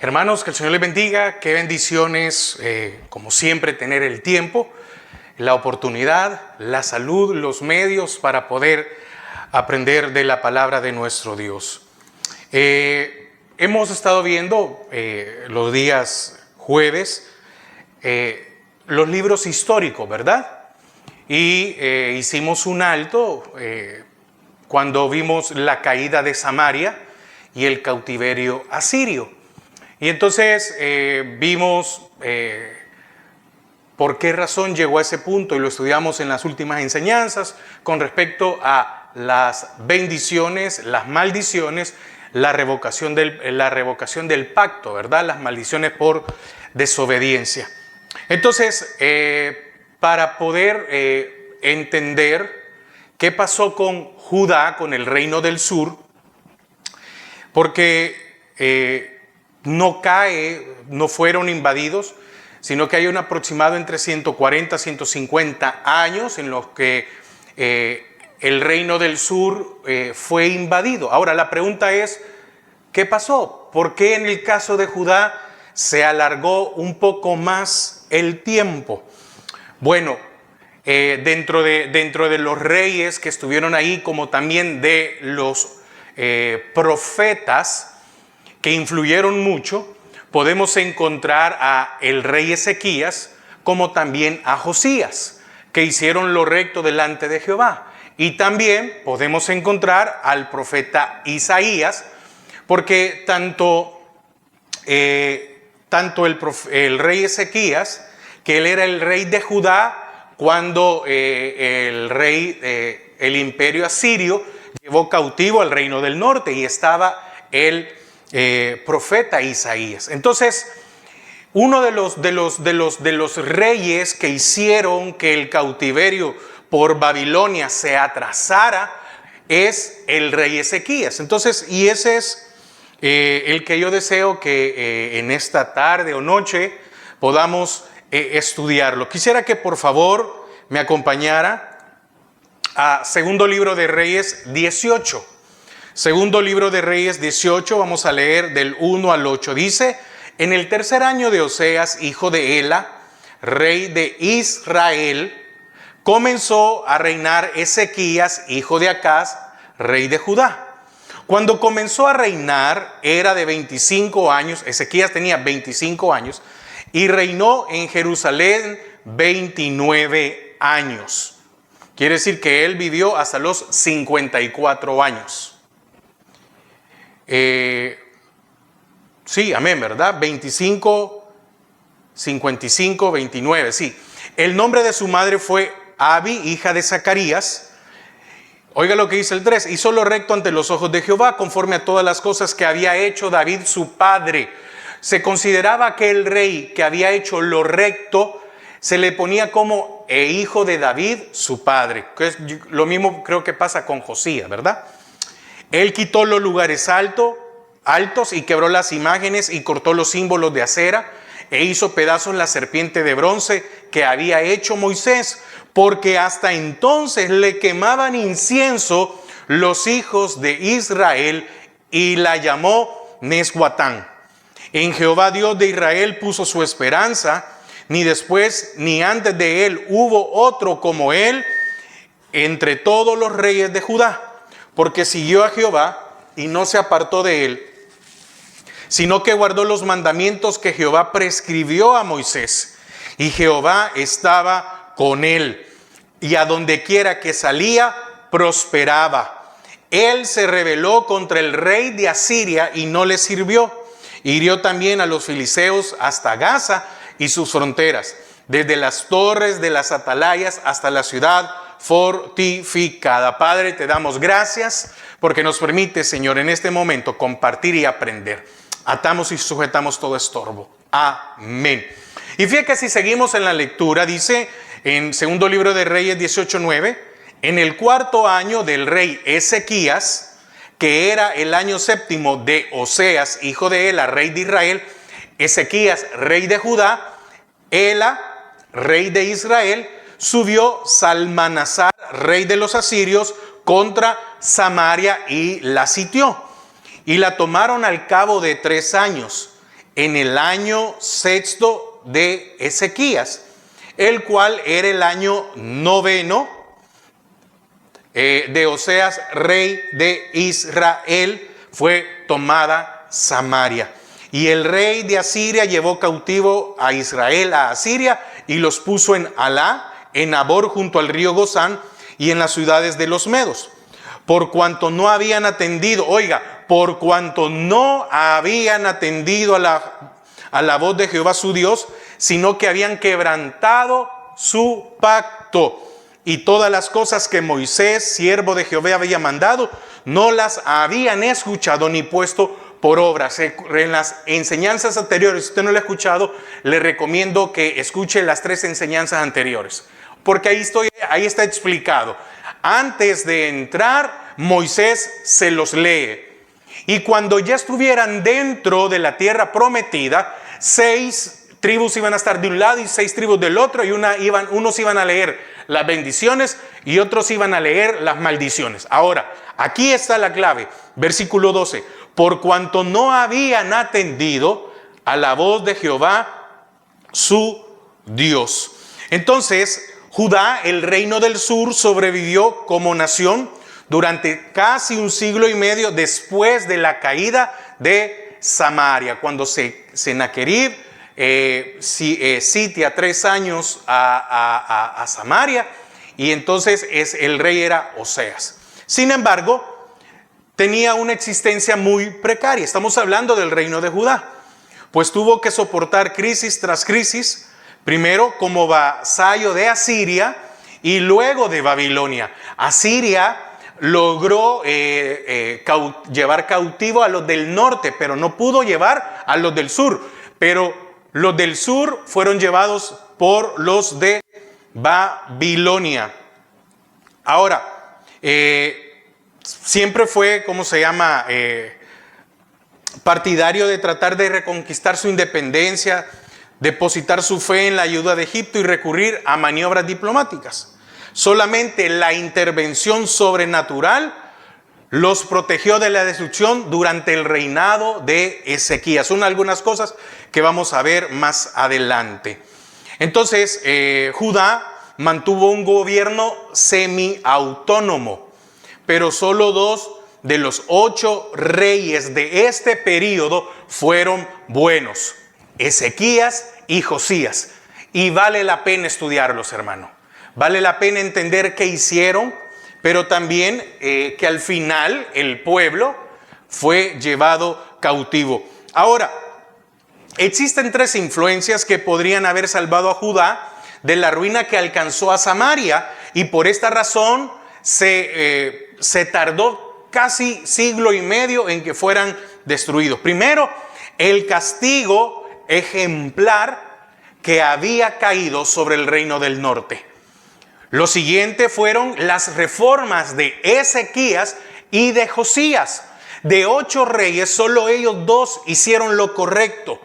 Hermanos, que el Señor les bendiga, qué bendiciones, como siempre, tener el tiempo, la oportunidad, la salud, los medios para poder aprender de la palabra de nuestro Dios. Hemos estado viendo los días jueves los libros históricos, ¿verdad? Y hicimos un alto cuando vimos la caída de Samaria y el cautiverio asirio. Y entonces vimos por qué razón llegó a ese punto y lo estudiamos en las últimas enseñanzas con respecto a las bendiciones, las maldiciones, la revocación del pacto, ¿verdad? Las maldiciones por desobediencia. Entonces, para poder entender qué pasó con Judá, con el reino del sur, porque no fueron invadidos, sino que hay un aproximado entre 140 y 150 años en los que el reino del sur fue invadido. Ahora, la pregunta es, ¿qué pasó? ¿Por qué en el caso de Judá se alargó un poco más el tiempo? Bueno, dentro de los reyes que estuvieron ahí, como también de los profetas que influyeron mucho, podemos encontrar a el rey Ezequías como también a Josías, que hicieron lo recto delante de Jehová. Y también podemos encontrar al profeta Isaías, porque tanto el rey Ezequías, que él era el rey de Judá, cuando el imperio asirio llevó cautivo al reino del norte y estaba el profeta Isaías. Entonces, uno de los reyes que hicieron que el cautiverio por Babilonia se atrasara es el rey Ezequías. Entonces, y ese es el que yo deseo que en esta tarde o noche podamos estudiarlo. Quisiera que por favor me acompañara a Segundo Libro de Reyes 18. Segundo Libro de Reyes 18, vamos a leer del 1 al 8. Dice: en el tercer año de Oseas, hijo de Ela, rey de Israel, comenzó a reinar Ezequías, hijo de Acaz, rey de Judá. Cuando comenzó a reinar, era de 25 años, Ezequías tenía 25 años, y reinó en Jerusalén 29 años. Quiere decir que él vivió hasta los 54 años. Sí, amén, ¿verdad? 25, 55, 29, sí. El nombre de su madre fue Abi, hija de Zacarías. Oiga lo que dice el 3. Hizo lo recto ante los ojos de Jehová, conforme a todas las cosas que había hecho David su padre. Se consideraba que el rey que había hecho lo recto se le ponía como hijo de David su padre. Que es lo mismo creo que pasa con Josías, ¿verdad? Él quitó los lugares altos y quebró las imágenes y cortó los símbolos de acera e hizo pedazos la serpiente de bronce que había hecho Moisés, porque hasta entonces le quemaban incienso los hijos de Israel y la llamó Neshuatán. En Jehová Dios de Israel puso su esperanza, ni después ni antes de él hubo otro como él entre todos los reyes de Judá. Porque siguió a Jehová y no se apartó de él, sino que guardó los mandamientos que Jehová prescribió a Moisés. Y Jehová estaba con él, y a donde quiera que salía, prosperaba. Él se rebeló contra el rey de Asiria y no le sirvió. Hirió también a los filisteos hasta Gaza y sus fronteras, desde las torres de las atalayas hasta la ciudad fortificada. Padre, te damos gracias porque nos permite, Señor, en este momento compartir y aprender. Atamos y sujetamos todo estorbo. Amén. Y fíjate que si seguimos en la lectura, dice en Segundo Libro de Reyes 18:9, en el cuarto año del rey Ezequías, que era el año séptimo de Oseas, hijo de Ela, rey de Israel, Ezequías, rey de Judá, Ela, rey de Israel, subió Salmanasar, rey de los asirios, contra Samaria y la sitió. Y la tomaron al cabo de 3 años. en el año sexto de Ezequías, el cual era el año noveno de Oseas, rey de Israel. Fue tomada Samaria. Y el rey de Asiria llevó cautivo a Israel a Asiria y los puso en Alá, en Abor junto al río Gozán y en las ciudades de los medos. Por cuanto no habían atendido, por cuanto no habían atendido a la voz de Jehová su Dios, sino que habían quebrantado su pacto. Y todas las cosas que Moisés, siervo de Jehová, había mandado, no las habían escuchado ni puesto por obras. En las enseñanzas anteriores, si usted no lo ha escuchado, le recomiendo que escuche las 3 enseñanzas anteriores. Porque ahí está explicado. Antes de entrar, Moisés se los lee. Y cuando ya estuvieran dentro de la tierra prometida, 6 tribus iban a estar de un lado y 6 tribus del otro, y unos iban a leer las bendiciones y otros iban a leer las maldiciones. Ahora, aquí está la clave, versículo 12. Por cuanto no habían atendido a la voz de Jehová, su Dios. Entonces, Judá, el reino del sur, sobrevivió como nación durante casi un siglo y medio después de la caída de Samaria, cuando Sennacherib sitia 3 años a Samaria, y entonces el rey era Oseas. Sin embargo, tenía una existencia muy precaria. Estamos hablando del reino de Judá, pues tuvo que soportar crisis tras crisis, primero como vasallo de Asiria y luego de Babilonia. Asiria logró llevar cautivo a los del norte, pero no pudo llevar a los del sur. Pero los del sur fueron llevados por los de Babilonia. Ahora, siempre fue, partidario de tratar de reconquistar su independencia, depositar su fe en la ayuda de Egipto y recurrir a maniobras diplomáticas. Solamente la intervención sobrenatural los protegió de la destrucción durante el reinado de Ezequías. Son algunas cosas que vamos a ver más adelante. Entonces, Judá mantuvo un gobierno semiautónomo, pero solo 2 de los 8 reyes de este periodo fueron buenos: Ezequías y Josías. Y vale la pena estudiarlos, hermano. Vale la pena entender qué hicieron, pero también que al final el pueblo fue llevado cautivo. Ahora, existen 3 influencias que podrían haber salvado a Judá de la ruina que alcanzó a Samaria, y por esta razón se tardó casi siglo y medio en que fueran destruidos. Primero, el castigo ejemplar que había caído sobre el reino del norte. Lo siguiente fueron las reformas de Ezequías y de Josías. De 8 reyes, solo ellos 2 hicieron lo correcto.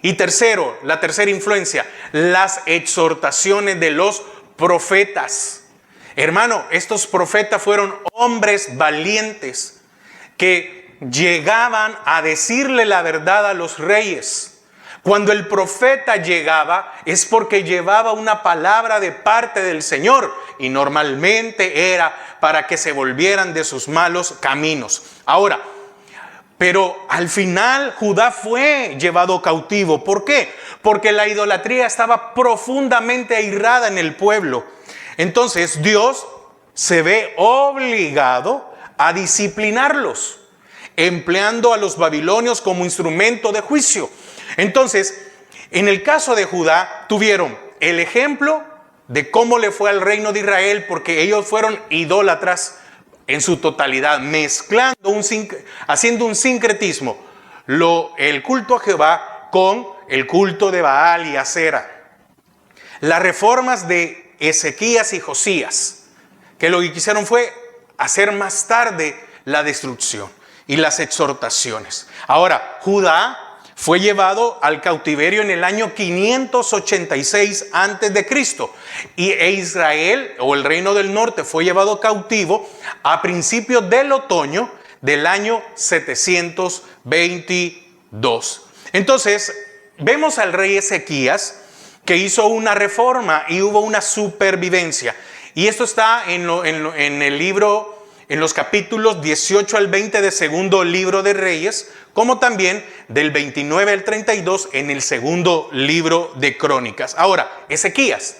Y tercero, la tercera influencia, las exhortaciones de los profetas. Hermano, estos profetas fueron hombres valientes que llegaban a decirle la verdad a los reyes. Cuando el profeta llegaba es porque llevaba una palabra de parte del Señor, y normalmente era para que se volvieran de sus malos caminos. Ahora, pero al final Judá fue llevado cautivo. ¿Por qué? Porque la idolatría estaba profundamente airrada en el pueblo. Entonces Dios se ve obligado a disciplinarlos, empleando a los babilonios como instrumento de juicio. Entonces, en el caso de Judá, tuvieron el ejemplo de cómo le fue al reino de Israel, porque ellos fueron idólatras en su totalidad, haciendo un sincretismo, el culto a Jehová con el culto de Baal y Acera. Las reformas de Ezequías y Josías, que lo que quisieron fue hacer más tarde la destrucción y las exhortaciones. Ahora, Judá fue llevado al cautiverio en el año 586 antes de Cristo, e Israel, o el reino del norte, fue llevado cautivo a principios del otoño del año 722. Entonces, vemos al rey Ezequías que hizo una reforma y hubo una supervivencia. Y esto está en el libro, en los capítulos 18 al 20 de segundo libro de Reyes, como también del 29 al 32 en el segundo libro de Crónicas. Ahora, Ezequías,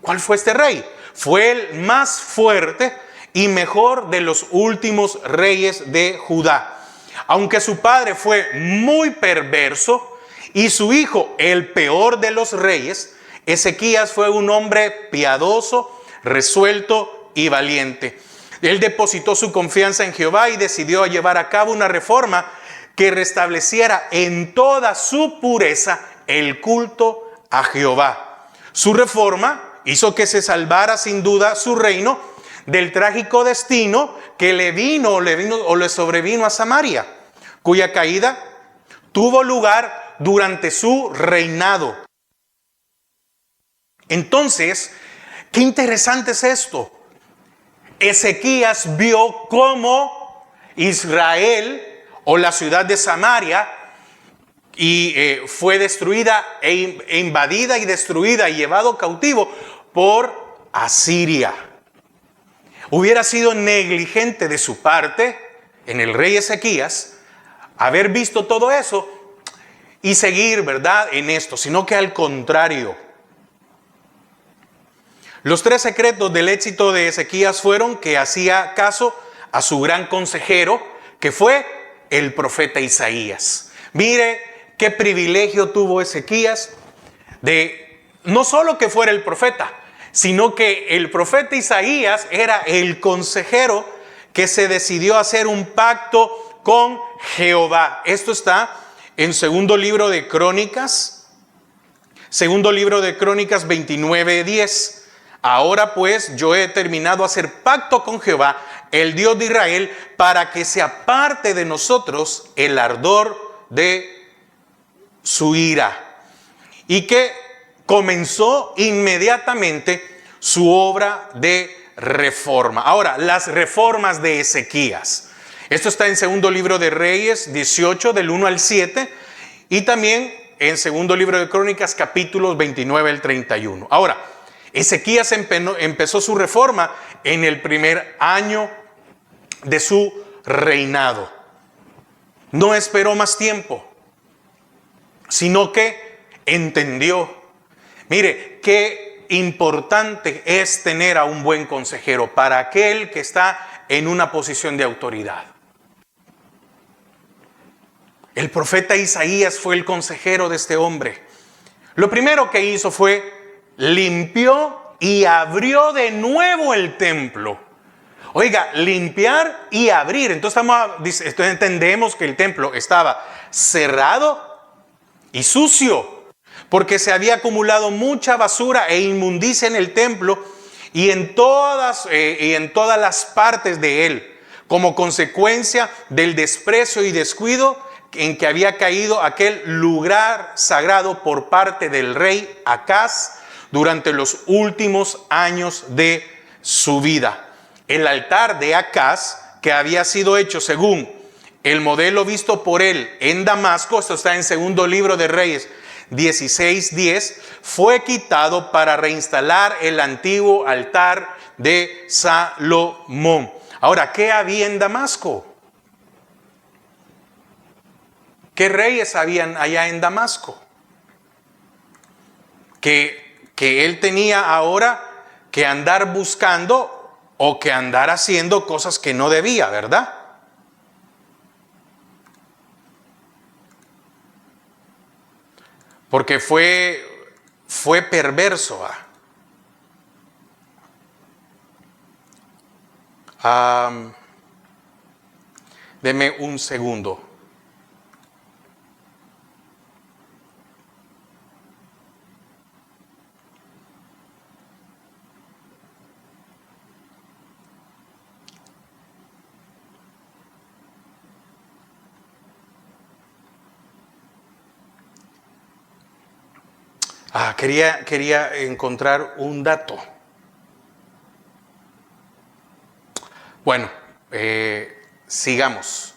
¿cuál fue este rey? Fue el más fuerte y mejor de los últimos reyes de Judá. Aunque su padre fue muy perverso y su hijo el peor de los reyes, Ezequías fue un hombre piadoso, resuelto y valiente. Él depositó su confianza en Jehová y decidió llevar a cabo una reforma que restableciera en toda su pureza el culto a Jehová. Su reforma hizo que se salvara sin duda su reino del trágico destino que le sobrevino a Samaria, cuya caída tuvo lugar durante su reinado. Entonces, qué interesante es esto. Ezequías vio cómo Israel o la ciudad de Samaria fue destruida e invadida y destruida y llevado cautivo por Asiria. Hubiera sido negligente de su parte en el rey Ezequías haber visto todo eso y seguir, ¿verdad?, en esto, sino que al contrario. Los 3 secretos del éxito de Ezequías fueron que hacía caso a su gran consejero, que fue el profeta Isaías. Mire qué privilegio tuvo Ezequías de no solo que fuera el profeta, sino que el profeta Isaías era el consejero que se decidió a hacer un pacto con Jehová. Esto está en segundo libro de Crónicas 29:10. Ahora pues yo he determinado hacer pacto con Jehová, el Dios de Israel, para que se aparte de nosotros el ardor de su ira. Y que comenzó inmediatamente su obra de reforma. Ahora, las reformas de Ezequías. Esto está en segundo libro de Reyes 18, del 1 al 7, y también en segundo libro de Crónicas, capítulos 29 al 31. Ahora, Ezequías empezó su reforma en el primer año de su reinado. No esperó más tiempo, sino que entendió. Mire, qué importante es tener a un buen consejero para aquel que está en una posición de autoridad. El profeta Isaías fue el consejero de este hombre. Lo primero que hizo fue limpió y abrió de nuevo el templo. Oiga, limpiar y abrir. Entonces entendemos que el templo estaba cerrado y sucio, porque se había acumulado mucha basura e inmundicia en el templo y en todas las partes de él, como consecuencia del desprecio y descuido en que había caído aquel lugar sagrado por parte del rey Acaz durante los últimos años de su vida. El altar de Acaz, que había sido hecho según el modelo visto por él en Damasco, esto está en segundo libro de Reyes 16:10, fue quitado para reinstalar el antiguo altar de Salomón. Ahora, ¿qué había en Damasco? ¿Qué reyes habían allá en Damasco? Que él tenía ahora que andar buscando o que andar haciendo cosas que no debía, ¿verdad? Porque fue perverso. Deme un segundo. Quería encontrar un dato. Bueno, sigamos.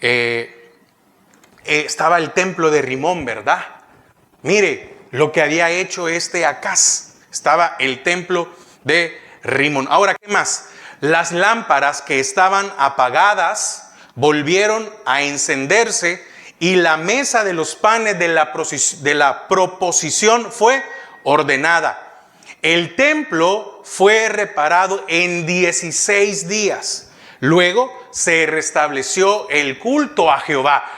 estaba el templo de Rimón, ¿verdad? Mire lo que había hecho Acaz. Estaba el templo de Rimón. Ahora, ¿qué más? Las lámparas que estaban apagadas volvieron a encenderse y la mesa de los panes de la proposición fue ordenada. El templo fue reparado en 16 días. Luego se restableció el culto a Jehová.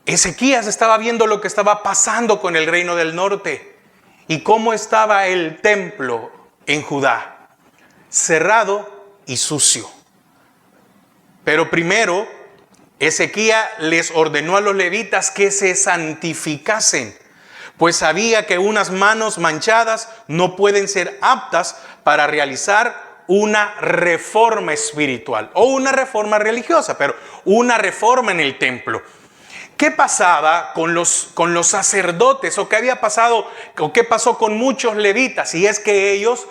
Ezequías estaba viendo lo que estaba pasando con el reino del norte y cómo estaba el templo en Judá, cerrado y sucio. Pero primero, Ezequías les ordenó a los levitas que se santificasen, pues sabía que unas manos manchadas no pueden ser aptas para realizar una reforma espiritual o una reforma religiosa, pero una reforma en el templo. ¿Qué pasaba con los sacerdotes? ¿O qué había pasado? ¿O qué pasó con muchos levitas? Y es que ellos,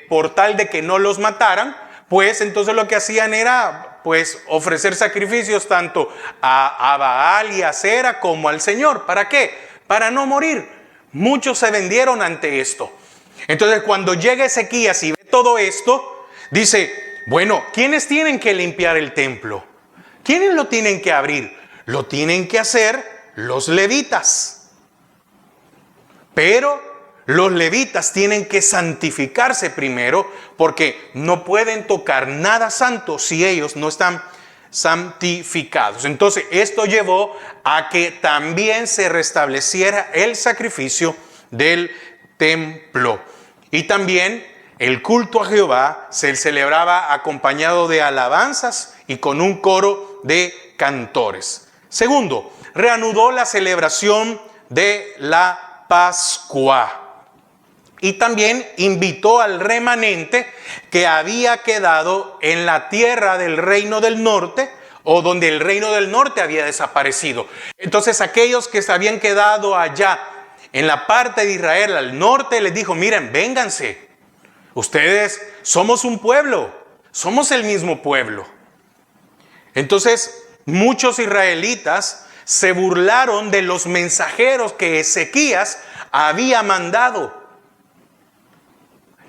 por tal de que no los mataran, pues entonces lo que hacían era pues ofrecer sacrificios tanto a Baal y a Acera como al Señor. ¿Para qué? Para no morir. Muchos se vendieron ante esto. Entonces cuando llega Ezequías y ve todo esto, dice, bueno, ¿quiénes tienen que limpiar el templo? ¿Quiénes lo tienen que abrir? Lo tienen que hacer los levitas. Pero los levitas tienen que santificarse primero, porque no pueden tocar nada santo si ellos no están santificados. Entonces esto llevó a que también se restableciera el sacrificio del templo. Y también el culto a Jehová se celebraba acompañado de alabanzas y con un coro de cantores. Segundo, reanudó la celebración de la Pascua. Y también invitó al remanente que había quedado en la tierra del reino del norte, o donde el reino del norte había desaparecido. Entonces aquellos que se habían quedado allá en la parte de Israel, al norte, les dijo, miren, vénganse. Ustedes somos un pueblo, somos el mismo pueblo. Entonces muchos israelitas se burlaron de los mensajeros que Ezequías había mandado.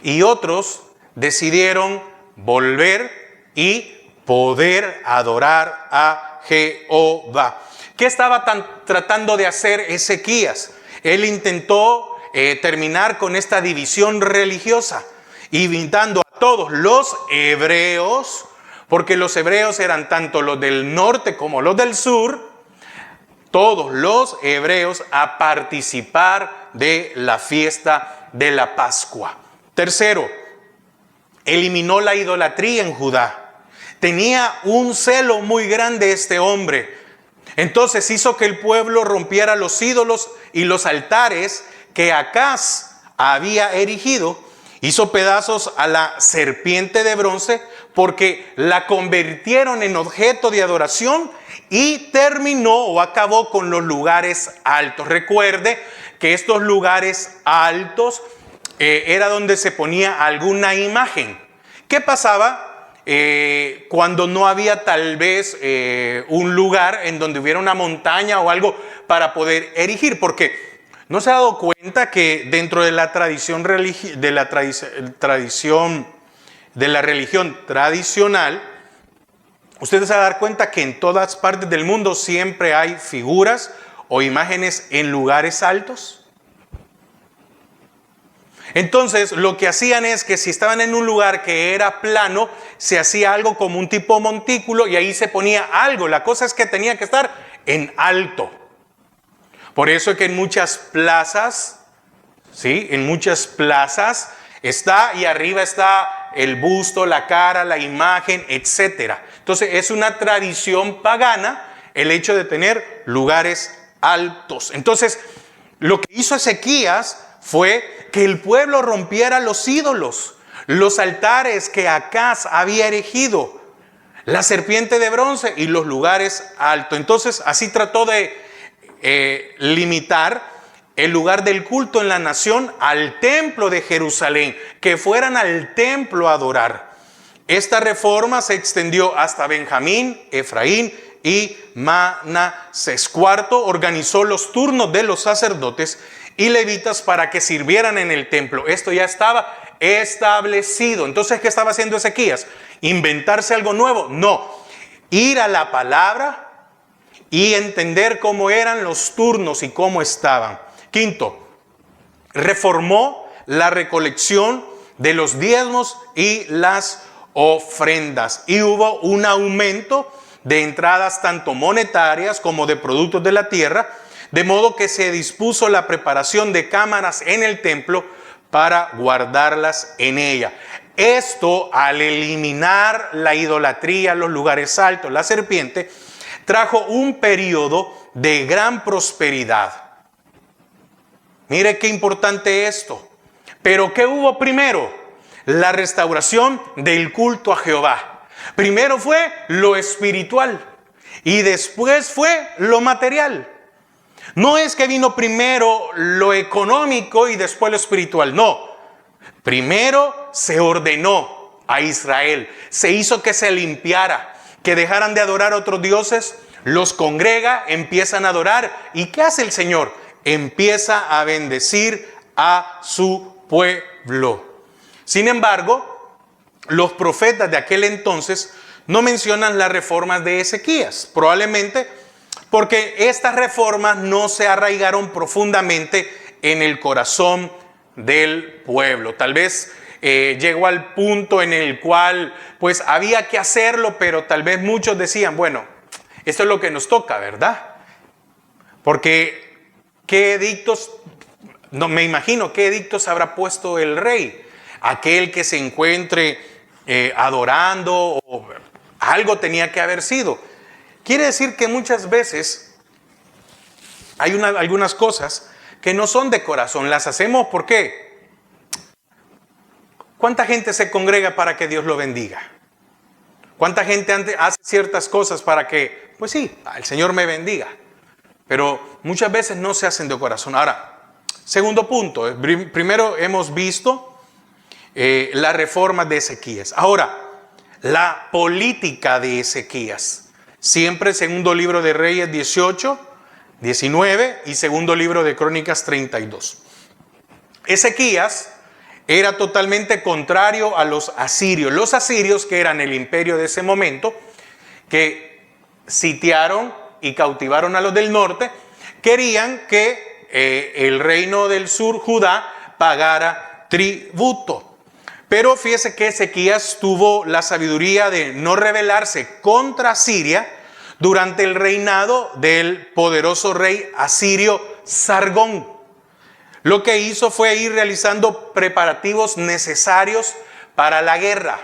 Y otros decidieron volver y poder adorar a Jehová. ¿Qué estaba tratando de hacer Ezequías? Él intentó terminar con esta división religiosa, invitando a todos los hebreos, porque los hebreos eran tanto los del norte como los del sur, todos los hebreos a participar de la fiesta de la Pascua. Tercero, eliminó la idolatría en Judá. Tenía un celo muy grande este hombre. Entonces hizo que el pueblo rompiera los ídolos y los altares que Acaz había erigido. Hizo pedazos a la serpiente de bronce porque la convirtieron en objeto de adoración y terminó o acabó con los lugares altos. Recuerde que estos lugares altos era donde se ponía alguna imagen. ¿Qué pasaba cuando no había tal vez un lugar en donde hubiera una montaña o algo para poder erigir? Porque ¿no se ha dado cuenta que dentro de la tradición de la religión tradicional, ustedes se van a dar cuenta que en todas partes del mundo siempre hay figuras o imágenes en lugares altos? Entonces lo que hacían es que si estaban en un lugar que era plano, se hacía algo como un tipo montículo y ahí se ponía algo. La cosa es que tenía que estar en alto. Por eso es que en muchas plazas, ¿sí? En muchas plazas está y arriba está el busto, la cara, la imagen, etc. Entonces es una tradición pagana el hecho de tener lugares altos. Entonces lo que hizo Ezequías fue que el pueblo rompiera los ídolos, los altares que Acaz había erigido, la serpiente de bronce y los lugares altos. Entonces así trató de limitar el lugar del culto en la nación al templo de Jerusalén, que fueran al templo a adorar. Esta reforma se extendió hasta Benjamín, Efraín y Manasés. Cuarto, organizó los turnos de los sacerdotes y levitas para que sirvieran en el templo. Esto ya estaba establecido. Entonces, ¿qué estaba haciendo Ezequías? ¿Inventarse algo nuevo? No. Ir a la palabra y entender cómo eran los turnos y cómo estaban. Quinto, reformó la recolección de los diezmos y las ofrendas. Y hubo un aumento de entradas tanto monetarias como de productos de la tierra, de modo que se dispuso la preparación de cámaras en el templo para guardarlas en ella. Esto, al eliminar la idolatría, los lugares altos, la serpiente, trajo un periodo de gran prosperidad. Mire qué importante esto. Pero ¿qué hubo primero? La restauración del culto a Jehová. Primero fue lo espiritual y después fue lo material. No es que vino primero lo económico y después lo espiritual, no. Primero se ordenó a Israel, se hizo que se limpiara, que dejaran de adorar a otros dioses, los congrega, empiezan a adorar. ¿Y qué hace el Señor? Empieza a bendecir a su pueblo. Sin embargo, los profetas de aquel entonces no mencionan las reformas de Ezequías, probablemente porque estas reformas no se arraigaron profundamente en el corazón del pueblo. Tal vez llegó al punto en el cual pues había que hacerlo, pero tal vez muchos decían, bueno, esto es lo que nos toca, ¿verdad? Porque ¿qué edictos? No me imagino qué edictos habrá puesto el rey. Aquel que se encuentre adorando, o algo tenía que haber sido. Quiere decir que muchas veces hay algunas cosas que no son de corazón. Las hacemos ¿por qué? ¿Cuánta gente se congrega para que Dios lo bendiga? ¿Cuánta gente hace ciertas cosas para que, pues sí, el Señor me bendiga? Pero muchas veces no se hacen de corazón. Ahora, segundo punto. Primero hemos visto la reforma de Ezequías. Ahora, la política de Ezequías. Siempre segundo libro de Reyes 18, 19 y segundo libro de Crónicas 32. Ezequías era totalmente contrario a los asirios. Los asirios, que eran el imperio de ese momento, que sitiaron y cautivaron a los del norte, querían que el reino del sur, Judá, pagara tributo. Pero fíjese que Ezequías tuvo la sabiduría de no rebelarse contra Siria durante el reinado del poderoso rey asirio Sargón. Lo que hizo fue ir realizando preparativos necesarios para la guerra.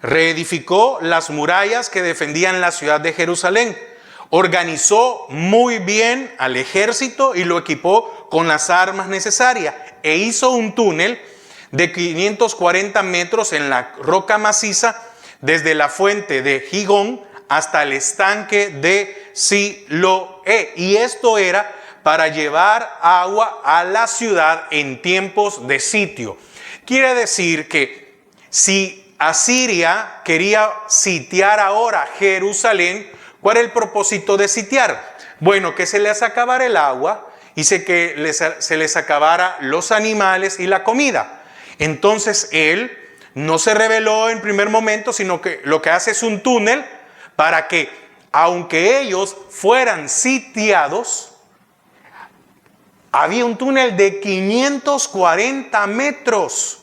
Reedificó las murallas que defendían la ciudad de Jerusalén. Organizó muy bien al ejército y lo equipó con las armas necesarias. E hizo un túnel de 540 metros en la roca maciza desde la fuente de Gigón hasta el estanque de Siloé. Y esto era para llevar agua a la ciudad en tiempos de sitio. Quiere decir que si Asiria quería sitiar ahora Jerusalén, ¿cuál era el propósito de sitiar? Bueno, que se les acabara el agua y que se les acabara los animales y la comida. Entonces él no se rebeló en primer momento, sino que lo que hace es un túnel para que, aunque ellos fueran sitiados, había un túnel de 540 metros.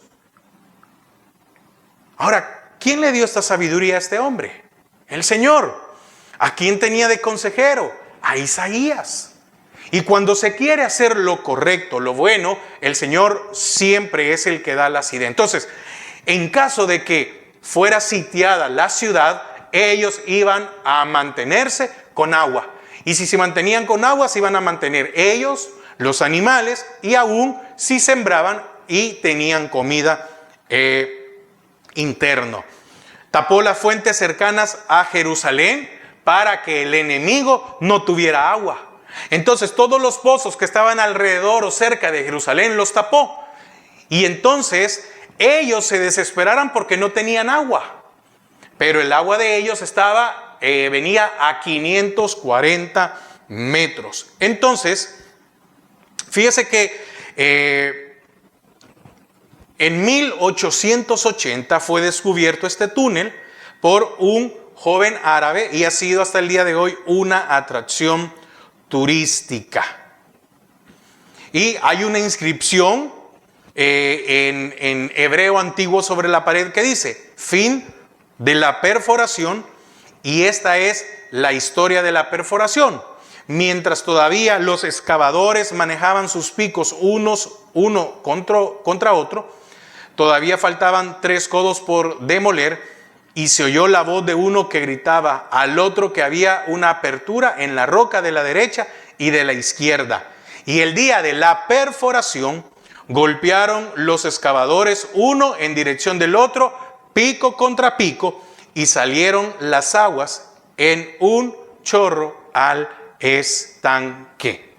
Ahora, ¿quién le dio esta sabiduría a este hombre? El Señor. ¿A quién tenía de consejero? A Isaías. Y cuando se quiere hacer lo correcto, lo bueno, el Señor siempre es el que da las ideas. Entonces, en caso de que fuera sitiada la ciudad, ellos iban a mantenerse con agua. Y si se mantenían con agua, se iban a mantener ellos, los animales, y aún si sembraban y tenían comida interno. Tapó las fuentes cercanas a Jerusalén para que el enemigo no tuviera agua. Entonces todos los pozos que estaban alrededor o cerca de Jerusalén los tapó. Y entonces ellos se desesperaron porque no tenían agua. pero el agua de ellos venía a 540 metros. Entonces, fíjese que en 1880 fue descubierto este túnel por un joven árabe y ha sido hasta el día de hoy una atracción turística. Y hay una inscripción en hebreo antiguo sobre la pared que dice: fin de la perforación, y esta es la historia de la perforación. Mientras todavía los excavadores manejaban sus picos uno contra otro, todavía faltaban 3 codos por demoler, y se oyó la voz de uno que gritaba al otro que había una apertura en la roca de la derecha y de la izquierda. Y el día de la perforación golpearon los excavadores uno en dirección del otro, pico contra pico, y salieron las aguas en un chorro al estanque.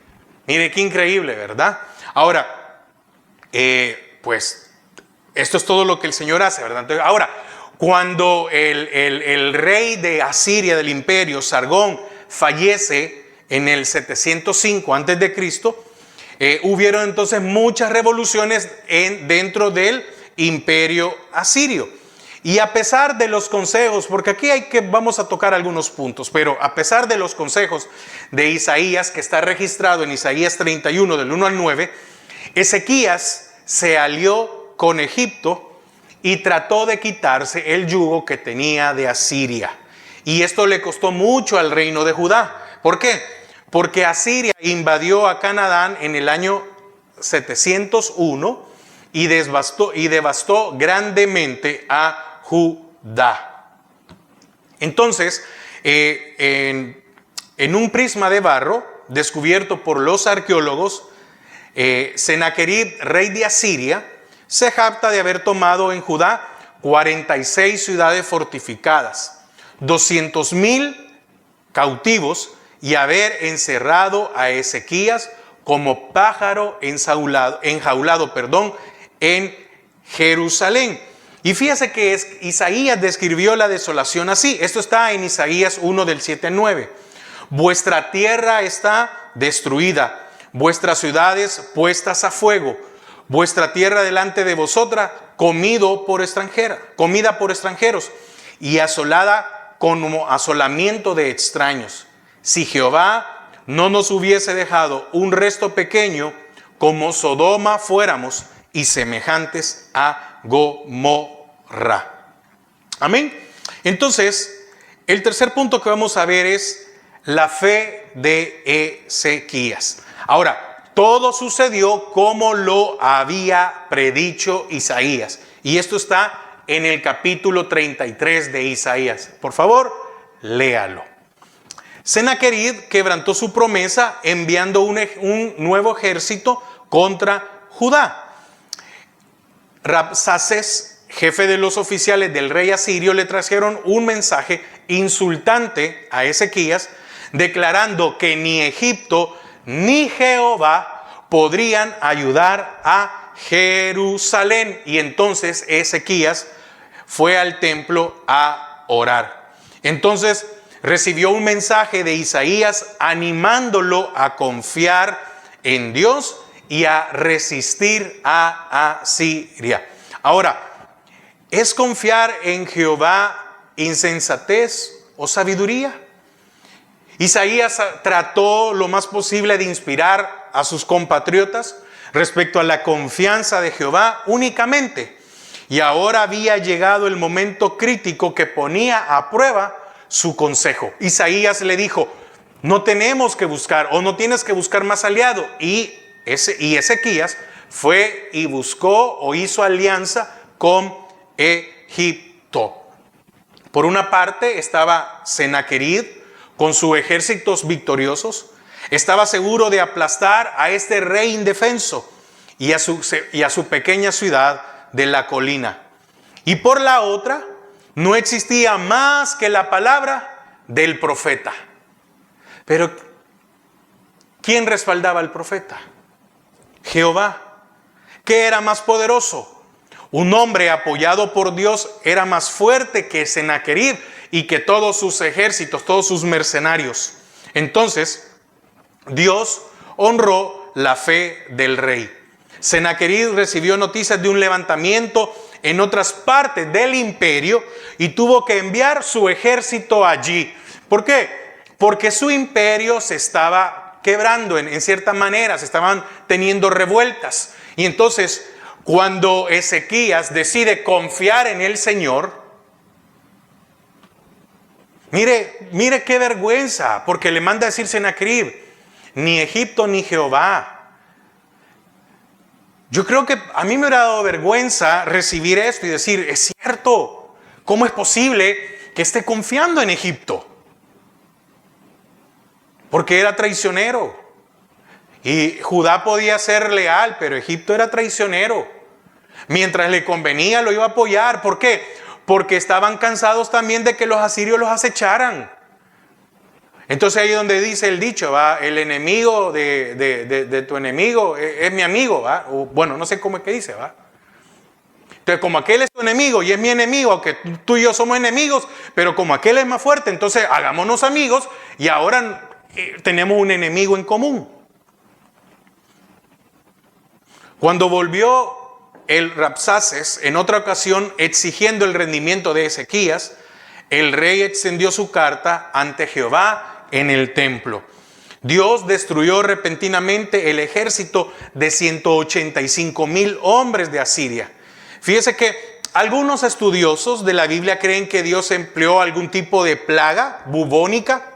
Mire qué increíble, ¿verdad? Ahora, pues esto es todo lo que el Señor hace, ¿verdad? Entonces, ahora, cuando el rey de Asiria, del imperio, Sargón, fallece en el 705 a.C., hubieron entonces muchas revoluciones dentro del imperio asirio. Y a pesar de los consejos, porque aquí vamos a tocar algunos puntos, pero a pesar de los consejos de Isaías, que está registrado en Isaías 31 del 1 al 9, Ezequías se alió con Egipto y trató de quitarse el yugo que tenía de Asiria. Y esto le costó mucho al reino de Judá. ¿Por qué? Porque Asiria invadió a Canaán en el año 701 y devastó grandemente a Judá. Entonces, en un prisma de barro descubierto por los arqueólogos, Senaquerib, rey de Asiria, se jacta de haber tomado en Judá 46 ciudades fortificadas, 200,000 cautivos, y haber encerrado a Ezequías como pájaro enjaulado en Jerusalén. Y fíjese que Isaías describió la desolación así. Esto está en Isaías 1 del 7 al 9. Vuestra tierra está destruida, vuestras ciudades puestas a fuego, vuestra tierra delante de vosotras comida por extranjeros y asolada como asolamiento de extraños. Si Jehová no nos hubiese dejado un resto pequeño, como Sodoma fuéramos y semejantes a Gomorra. Amén. Entonces, el tercer punto que vamos a ver es la fe de Ezequías. Ahora, todo sucedió como lo había predicho Isaías. Y esto está en el capítulo 33 de Isaías. Por favor, léalo. Senaquerib quebrantó su promesa enviando un nuevo ejército contra Judá. Rabsaces, jefe de los oficiales del rey asirio, le trajeron un mensaje insultante a Ezequías, declarando que ni Egipto ni Jehová podrían ayudar a Jerusalén. Y entonces Ezequías fue al templo a orar. Entonces recibió un mensaje de Isaías animándolo a confiar en Dios y a resistir a Asiria. Ahora, ¿es confiar en Jehová insensatez o sabiduría? Isaías trató lo más posible de inspirar a sus compatriotas respecto a la confianza de Jehová únicamente. Y ahora había llegado el momento crítico que ponía a prueba su consejo. Isaías le dijo: no tenemos que buscar, o no tienes que buscar más aliado. Y Ezequías fue y buscó o hizo alianza con Egipto. Por una parte estaba Senaquerib con sus ejércitos victoriosos. Estaba seguro de aplastar a este rey indefenso y a su pequeña ciudad de la colina. Y por la otra, no existía más que la palabra del profeta. Pero ¿quién respaldaba al profeta? Jehová. ¿Qué era más poderoso? un hombre apoyado por Dios era más fuerte que Sennacherib y que todos sus ejércitos, todos sus mercenarios. Entonces, Dios honró la fe del rey. Sennacherib recibió noticias de un levantamiento en otras partes del imperio y tuvo que enviar su ejército allí. ¿Por qué? Porque su imperio se estaba quebrando en cierta manera, se estaban teniendo revueltas. Y entonces, cuando Ezequías decide confiar en el Señor, mire qué vergüenza, porque le manda a decir Sennacherib, ni Egipto ni Jehová. Yo creo que a mí me hubiera dado vergüenza recibir esto y decir, es cierto, ¿cómo es posible que esté confiando en Egipto? Porque era traicionero. Y Judá podía ser leal, pero Egipto era traicionero. Mientras le convenía, lo iba a apoyar. ¿Por qué? Porque estaban cansados también de que los asirios los acecharan. Entonces ahí es donde dice el dicho, ¿va? El enemigo de tu enemigo es mi amigo, ¿va? O, bueno, no sé cómo es que dice, ¿va? Entonces, como aquel es tu enemigo y es mi enemigo, aunque tú y yo somos enemigos, pero como aquel es más fuerte, entonces hagámonos amigos y ahora tenemos un enemigo en común. Cuando volvió el Rabsaces en otra ocasión exigiendo el rendimiento de Ezequías, el rey extendió su carta ante Jehová en el templo. Dios destruyó repentinamente el ejército de 185,000 hombres de Asiria. Fíjese que algunos estudiosos de la Biblia creen que Dios empleó algún tipo de plaga bubónica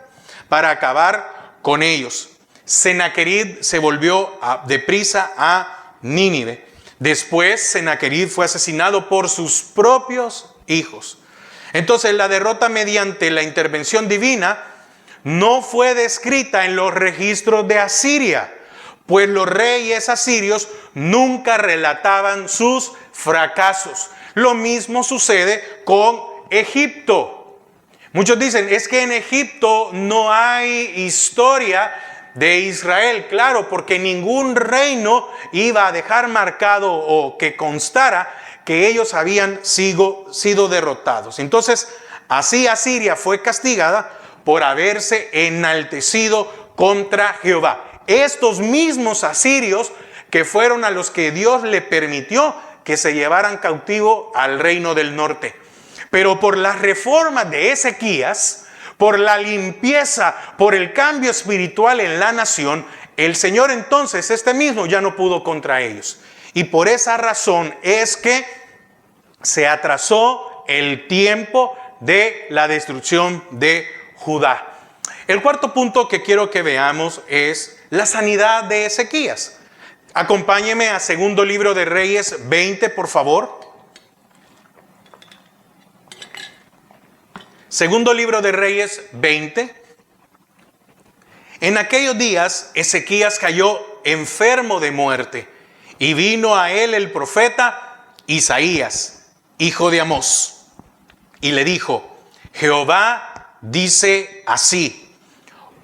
para acabar con ellos. Sennacherib se volvió deprisa a Nínive. Después Sennacherib fue asesinado por sus propios hijos. Entonces la derrota mediante la intervención divina no fue descrita en los registros de Asiria, pues los reyes asirios nunca relataban sus fracasos. Lo mismo sucede con Egipto. Muchos dicen, es que en Egipto no hay historia de Israel. Claro, porque ningún reino iba a dejar marcado o que constara que ellos habían sido derrotados. Entonces, así Asiria fue castigada por haberse enaltecido contra Jehová. Estos mismos asirios que fueron a los que Dios le permitió que se llevaran cautivo al reino del norte. Pero por las reformas de Ezequías, por la limpieza, por el cambio espiritual en la nación, el Señor entonces, este mismo, ya no pudo contra ellos. Y por esa razón es que se atrasó el tiempo de la destrucción de Judá. El cuarto punto que quiero que veamos es la sanidad de Ezequías. Acompáñeme a Segundo Libro de Reyes 20, por favor. Segundo Libro de Reyes 20. En aquellos días Ezequías cayó enfermo de muerte y vino a él el profeta Isaías, hijo de Amós, y le dijo, Jehová dice así,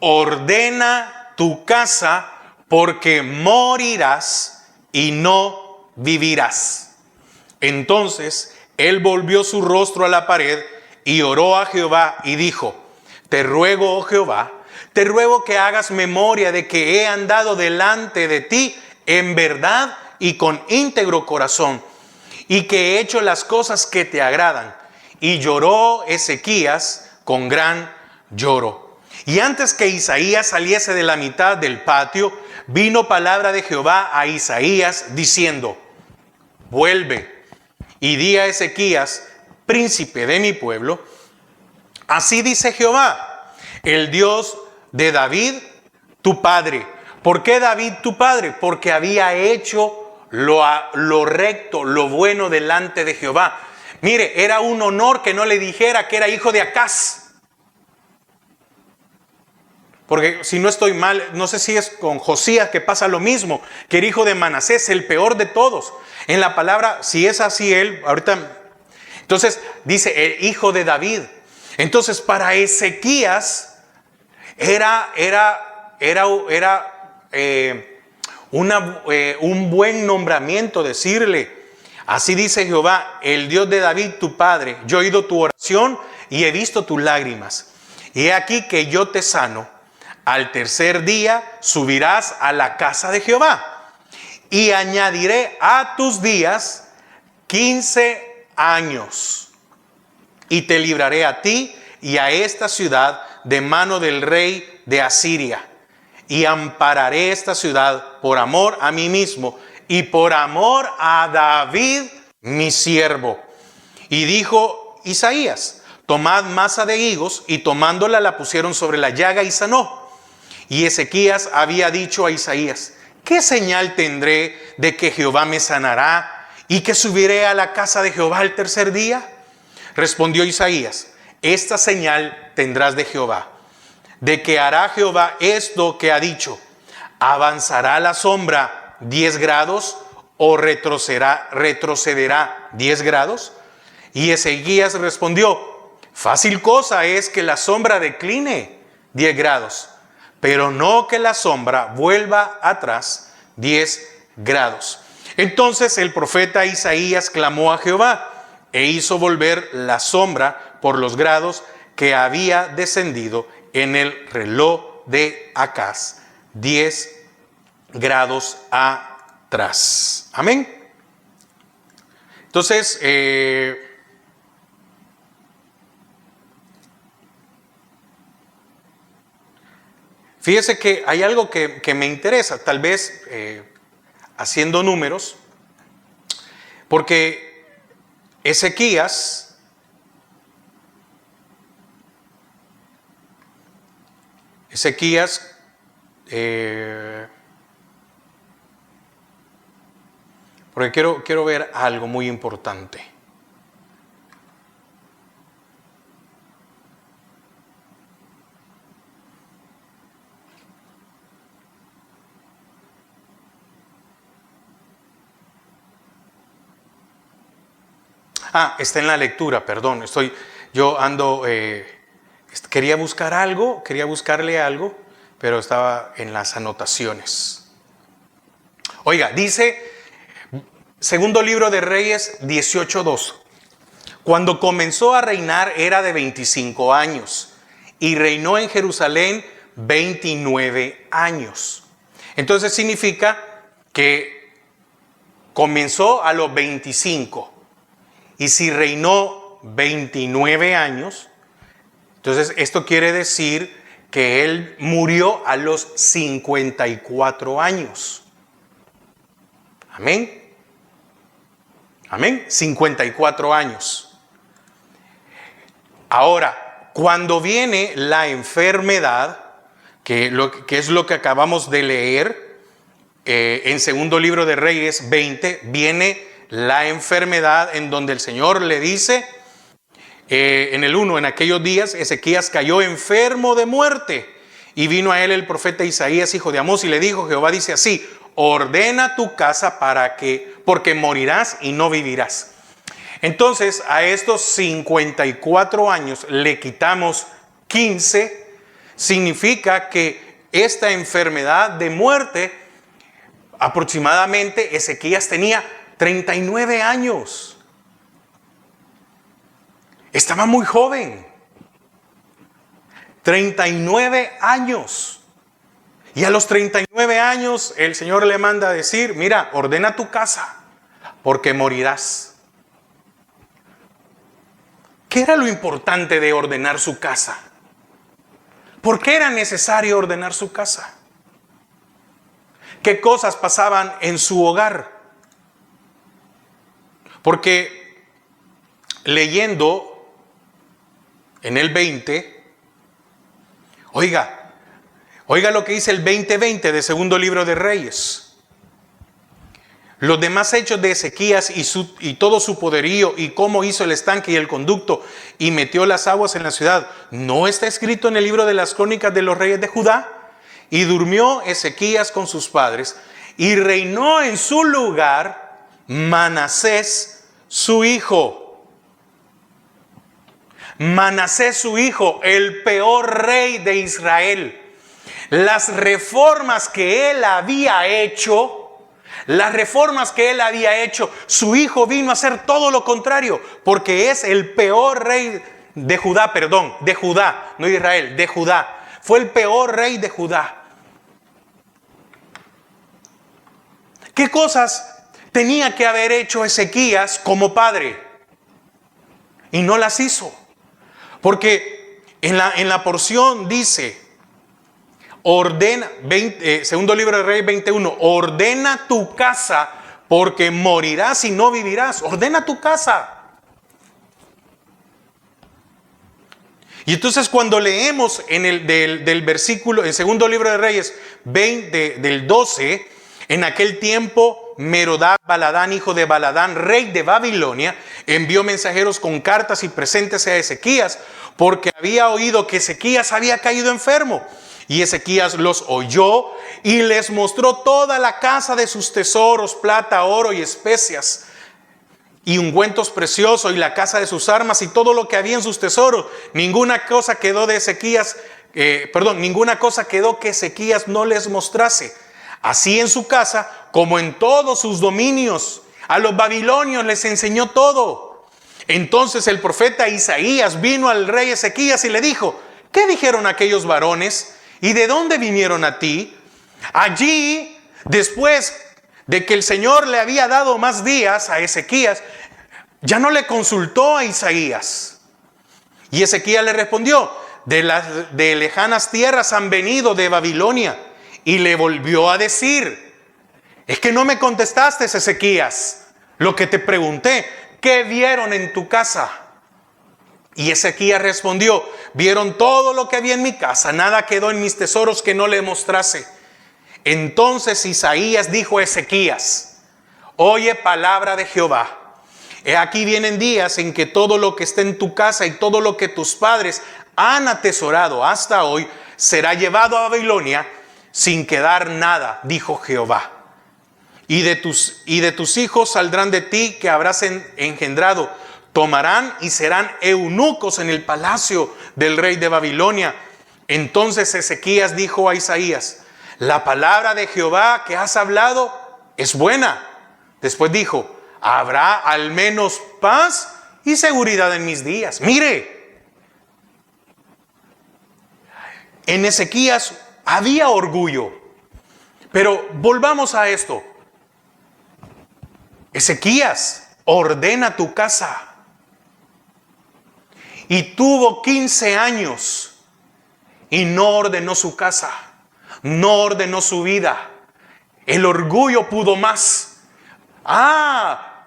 ordena tu casa porque morirás y no vivirás. Entonces él volvió su rostro a la pared y oró a Jehová y dijo, te ruego, oh Jehová, te ruego que hagas memoria de que he andado delante de ti en verdad y con íntegro corazón, y que he hecho las cosas que te agradan. Y lloró Ezequías con gran lloro. Y antes que Isaías saliese de la mitad del patio, vino palabra de Jehová a Isaías diciendo, vuelve y di a Ezequías, príncipe de mi pueblo, así dice Jehová, el Dios de David, tu padre. ¿Por qué David tu padre? Porque había hecho lo recto, lo bueno delante de Jehová. Mire, era un honor que no le dijera que era hijo de Acaz. Porque si no estoy mal, no sé si es con Josías que pasa lo mismo, que era hijo de Manasés, el peor de todos. En la palabra, si es así él, ahorita, entonces dice el hijo de David. Entonces para Ezequías era un buen nombramiento decirle, Así dice Jehová, el Dios de David, tu padre. Yo he oído tu oración y he visto tus lágrimas. Y he aquí que yo te sano. Al tercer día subirás a la casa de Jehová. Y añadiré a tus días 15 años. Y te libraré a ti y a esta ciudad de mano del rey de Asiria. Y ampararé esta ciudad por amor a mí mismo y por amor a David, mi siervo. Y dijo Isaías, tomad masa de higos, y tomándola la pusieron sobre la llaga y sanó. Y Ezequías había dicho a Isaías, ¿qué señal tendré de que Jehová me sanará y que subiré a la casa de Jehová el tercer día? Respondió Isaías, esta señal tendrás de Jehová, de que hará Jehová esto que ha dicho. ¿Avanzará la sombra 10 grados o retrocederá 10 grados? Y Ezequías respondió, fácil cosa es que la sombra decline 10 grados, pero no que la sombra vuelva atrás 10 grados. Entonces el profeta Isaías clamó a Jehová e hizo volver la sombra por los grados que había descendido en el reloj de Acaz, 10 grados atrás. Amén. Entonces, fíjese que hay algo que me interesa, tal vez haciendo números, porque Ezequías porque quiero ver algo muy importante. Está en la lectura, perdón. Quería buscarle algo, pero estaba en las anotaciones. Oiga, dice, segundo libro de Reyes 18:2. Cuando comenzó a reinar era de 25 años y reinó en Jerusalén 29 años. Entonces significa que comenzó a los 25. Y si reinó 29 años, entonces esto quiere decir que él murió a los 54 años. Amén. Amén. 54 años. Ahora, cuando viene la enfermedad, que es lo que acabamos de leer, en segundo libro de Reyes 20, viene la enfermedad en donde el Señor le dice, en el 1, en aquellos días Ezequías cayó enfermo de muerte y vino a él el profeta Isaías, hijo de Amós, y le dijo, Jehová dice así, ordena tu casa porque morirás y no vivirás. Entonces a estos 54 años le quitamos 15, significa que esta enfermedad de muerte, aproximadamente Ezequías tenía 39 años. Estaba muy joven. 39 años. Y a los 39 años el Señor le manda a decir, mira, ordena tu casa, porque morirás. ¿Qué era lo importante de ordenar su casa? ¿Por qué era necesario ordenar su casa? ¿Qué cosas pasaban en su hogar? Porque leyendo en el 20, oiga lo que dice el 20:20 de segundo libro de Reyes. Los demás hechos de Ezequías y todo su poderío y cómo hizo el estanque y el conducto y metió las aguas en la ciudad, ¿no está escrito en el libro de las crónicas de los reyes de Judá? Y durmió Ezequías con sus padres y reinó en su lugar Manasés su hijo. Manasés su hijo, el peor rey de Israel. Las reformas que él había hecho Las reformas que él había hecho, su hijo vino a hacer todo lo contrario, porque es el peor rey de Judá, de Judá, no de Israel, de Judá. Fue el peor rey de Judá. ¿Qué cosas tenía que haber hecho Ezequías como padre? Y no las hizo. Porque en la porción dice, ordena, segundo libro de Reyes 21, ordena tu casa porque morirás y no vivirás. Ordena tu casa. Y entonces cuando leemos en el del versículo, en segundo libro de Reyes 20, del 12, en aquel tiempo Merodach Baladán, hijo de Baladán, rey de Babilonia, envió mensajeros con cartas y presentes a Ezequías, porque había oído que Ezequías había caído enfermo. Y Ezequías los oyó y les mostró toda la casa de sus tesoros, plata, oro y especias, y ungüentos preciosos, y la casa de sus armas, y todo lo que había en sus tesoros. Ninguna cosa quedó de Ezequías, ninguna cosa quedó que Ezequías no les mostrase. Así en su casa como en todos sus dominios. A los babilonios les enseñó todo. Entonces el profeta Isaías vino al rey Ezequías y le dijo: ¿qué dijeron aquellos varones? ¿Y de dónde vinieron a ti? Allí, después de que el Señor le había dado más días a Ezequías, ya no le consultó a Isaías. Y Ezequías le respondió: de lejanas tierras han venido, de Babilonia. Y le volvió a decir: es que no me contestaste, Ezequías, lo que te pregunté. ¿Qué vieron en tu casa? Y Ezequías respondió: vieron todo lo que había en mi casa, nada quedó en mis tesoros que no le mostrase. Entonces Isaías dijo a Ezequías: oye palabra de Jehová. He aquí vienen días en que todo lo que esté en tu casa y todo lo que tus padres han atesorado hasta hoy será llevado a Babilonia sin quedar nada, dijo Jehová. Y de tus hijos saldrán de ti que habrás engendrado, tomarán y serán eunucos en el palacio del rey de Babilonia. Entonces Ezequías dijo a Isaías: la palabra de Jehová que has hablado es buena. Después dijo: habrá al menos paz y seguridad en mis días. Mire, en Ezequías había orgullo. Pero volvamos a esto. Ezequías, ordena tu casa. Y tuvo 15 años y no ordenó su casa, no ordenó su vida. El orgullo pudo más.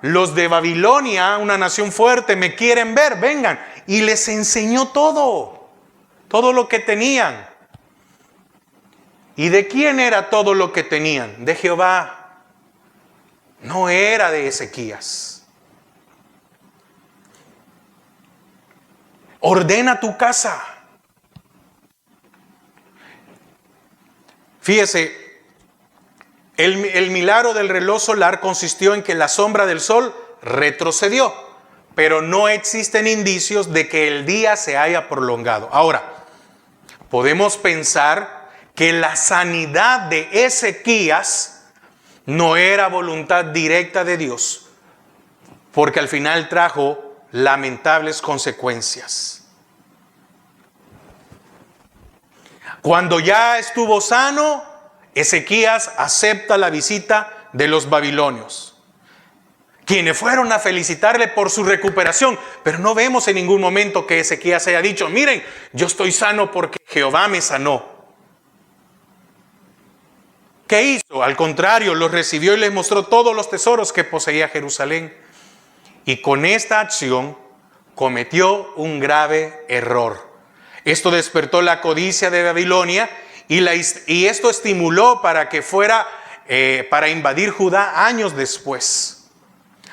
Los de Babilonia, una nación fuerte, me quieren ver, vengan. Y les enseñó todo lo que tenían. ¿Y de quién era todo lo que tenían? De Jehová. No era de Ezequías. Ordena tu casa. Fíjese, el milagro del reloj solar consistió en que la sombra del sol retrocedió, pero no existen indicios de que el día se haya prolongado. Ahora, podemos pensar que la sanidad de Ezequías no era voluntad directa de Dios, porque al final trajo lamentables consecuencias. Cuando ya estuvo sano, Ezequías acepta la visita de los babilonios, quienes fueron a felicitarle por su recuperación, pero no vemos en ningún momento que Ezequías haya dicho: miren, yo estoy sano porque Jehová me sanó. ¿Qué hizo? Al contrario, los recibió y les mostró todos los tesoros que poseía Jerusalén. Y con esta acción cometió un grave error. Esto despertó la codicia de Babilonia y esto estimuló para que fuera para invadir Judá años después.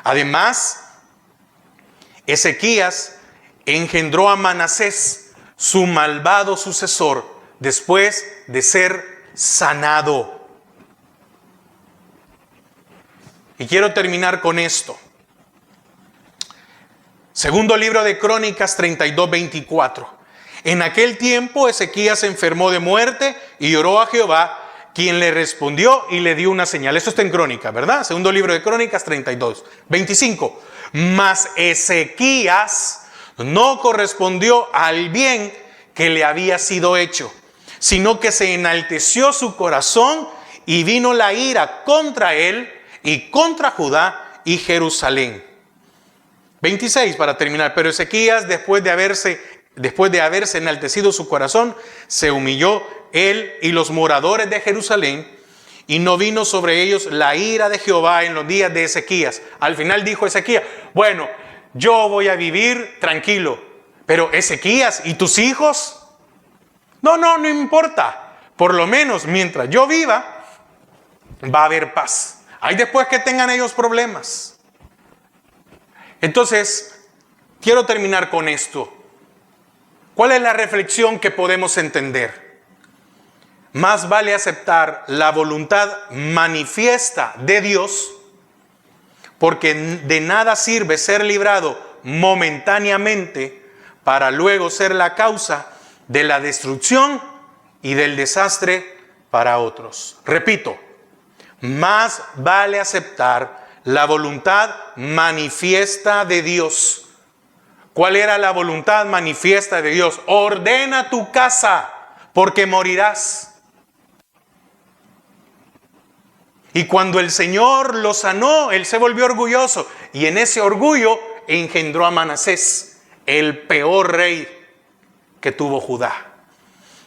Además, Ezequías engendró a Manasés, su malvado sucesor, después de ser sanado. Y quiero terminar con esto. Segundo libro de Crónicas 32:24. En aquel tiempo Ezequías se enfermó de muerte y oró a Jehová quien le respondió y le dio una señal. Esto está en Crónicas, ¿verdad? Segundo libro de Crónicas 32, 25. Mas Ezequías no correspondió al bien que le había sido hecho, sino que se enalteció su corazón y vino la ira contra él y contra Judá y Jerusalén. 26 para terminar. Pero Ezequías, después de haberse enaltecido su corazón, se humilló él y los moradores de Jerusalén, y no vino sobre ellos la ira de Jehová en los días de Ezequías. Al final dijo Ezequías: bueno, yo voy a vivir tranquilo, pero Ezequías y tus hijos, no importa. Por lo menos mientras yo viva, va a haber paz. Hay después que tengan ellos problemas. Entonces, quiero terminar con esto. ¿Cuál es la reflexión que podemos entender? Más vale aceptar la voluntad manifiesta de Dios, porque de nada sirve ser librado momentáneamente para luego ser la causa de la destrucción y del desastre para otros. Repito, más vale aceptar la voluntad manifiesta de Dios. ¿Cuál era la voluntad manifiesta de Dios? Ordena tu casa, porque morirás. Y cuando el Señor lo sanó, él se volvió orgulloso. Y en ese orgullo engendró a Manasés, el peor rey que tuvo Judá.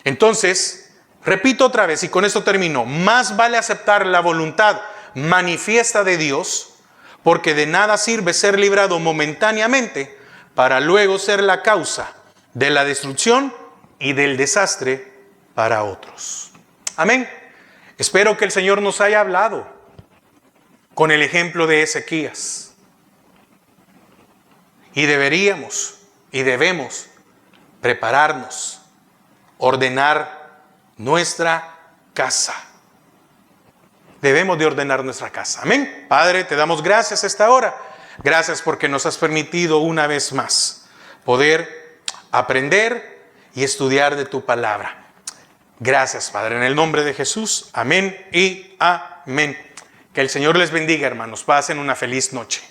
Entonces, repito otra vez y con esto termino. Más vale aceptar la voluntad manifiesta de Dios, porque de nada sirve ser librado momentáneamente para luego ser la causa de la destrucción y del desastre para otros. Amén. Espero que el Señor nos haya hablado con el ejemplo de Ezequías. Y deberíamos y debemos prepararnos, ordenar nuestra casa. Debemos de ordenar nuestra casa. Amén. Padre, te damos gracias a esta hora. Gracias porque nos has permitido una vez más poder aprender y estudiar de tu palabra. Gracias, Padre, en el nombre de Jesús. Amén y amén. Que el Señor les bendiga, hermanos. Pasen una feliz noche.